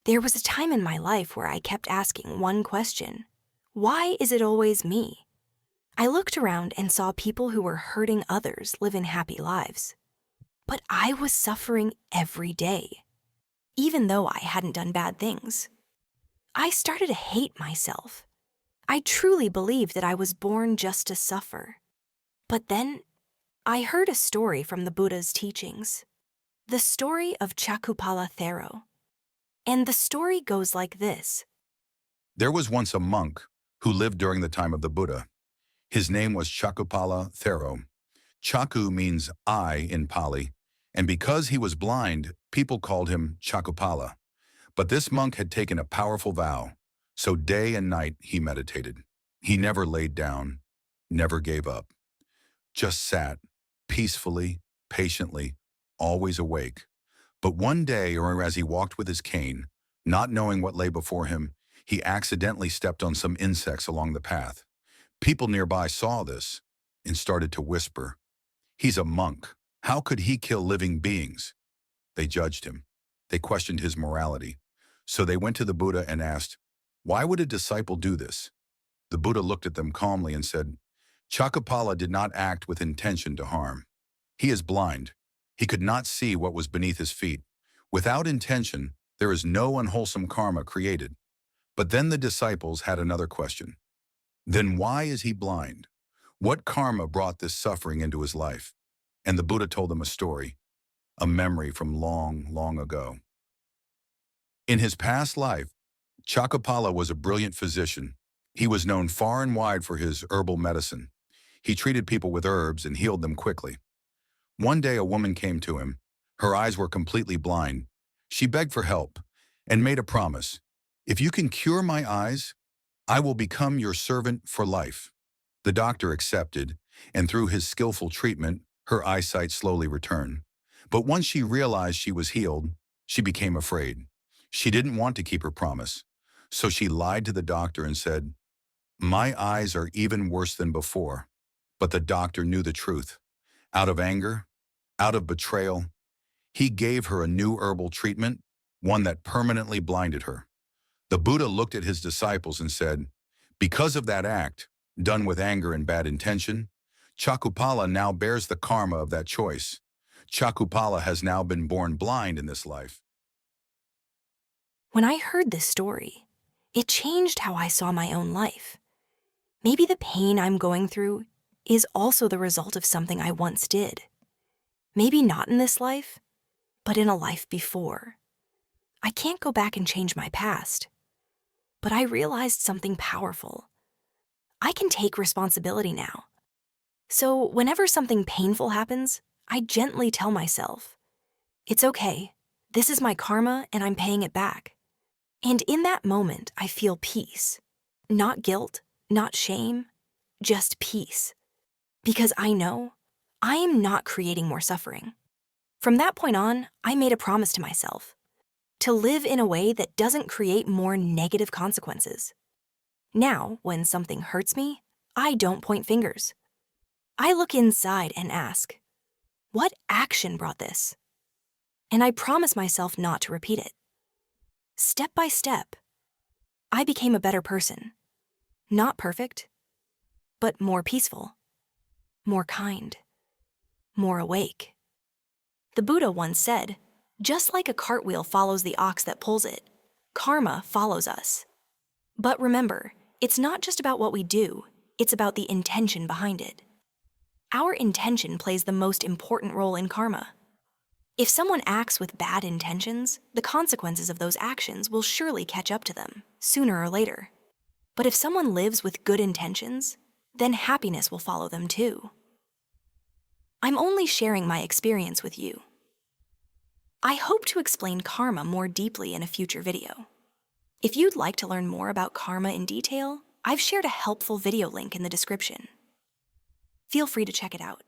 There was a time in my life where I kept asking one question: why is it always me? I looked around and saw people who were hurting others live in happy lives. But I was suffering every day, even though I hadn't done bad things. I started to hate myself. I truly believed that I was born just to suffer. But then, I heard a story from the Buddha's teachings. The story of Chakkhupāla Thero. And the story goes like this. There was once a monk who lived during the time of the Buddha. His name was Chakkhupāla Thero. Chakku means eye in Pali, and because he was blind, people called him Chakkhupāla. But this monk had taken a powerful vow, so day and night he meditated. He never laid down, never gave up, just sat peacefully, patiently, always awake. But one day, or as he walked with his cane, not knowing what lay before him, he accidentally stepped on some insects along the path. People nearby saw this and started to whisper, "He's a monk. How could he kill living beings?" They judged him. They questioned his morality. So they went to the Buddha and asked, "Why would a disciple do this?" The Buddha looked at them calmly and said, "Chakkhupāla did not act with intention to harm. He is blind. He could not see what was beneath his feet. Without intention, there is no unwholesome karma created." But then the disciples had another question. Then why is he blind? What karma brought this suffering into his life? And the Buddha told them a story, a memory from long, long ago. In his past life, Chakkhupāla was a brilliant physician. He was known far and wide for his herbal medicine. He treated people with herbs and healed them quickly. One day a woman came to him. Her eyes were completely blind. She begged for help and made a promise. "If you can cure my eyes, I will become your servant for life." The doctor accepted, and through his skillful treatment, her eyesight slowly returned. But once she realized she was healed, she became afraid. She didn't want to keep her promise, so she lied to the doctor and said, "My eyes are even worse than before." But the doctor knew the truth. Out of anger, out of betrayal, he gave her a new herbal treatment, one that permanently blinded her. The Buddha looked at his disciples and said, "Because of that act, done with anger and bad intention, Chakkhupāla now bears the karma of that choice. Chakkhupāla has now been born blind in this life." When I heard this story, it changed how I saw my own life. Maybe the pain I'm going through is also the result of something I once did. Maybe not in this life, but in a life before. I can't go back and change my past. But I realized something powerful. I can take responsibility now. So whenever something painful happens, I gently tell myself, "It's okay. This is my karma and I'm paying it back." And in that moment, I feel peace. Not guilt, not shame, just peace. Because I know I am not creating more suffering. From that point on, I made a promise to myself to live in a way that doesn't create more negative consequences. Now, when something hurts me, I don't point fingers. I look inside and ask, what action brought this? And I promise myself not to repeat it. Step by step, I became a better person. Not perfect, but more peaceful, more kind, more awake. The Buddha once said, "Just like a cartwheel follows the ox that pulls it, karma follows us." But remember, it's not just about what we do, it's about the intention behind it. Our intention plays the most important role in karma. If someone acts with bad intentions, the consequences of those actions will surely catch up to them, sooner or later. But if someone lives with good intentions, then happiness will follow them too. I'm only sharing my experience with you. I hope to explain karma more deeply in a future video. If you'd like to learn more about karma in detail, I've shared a helpful video link in the description. Feel free to check it out.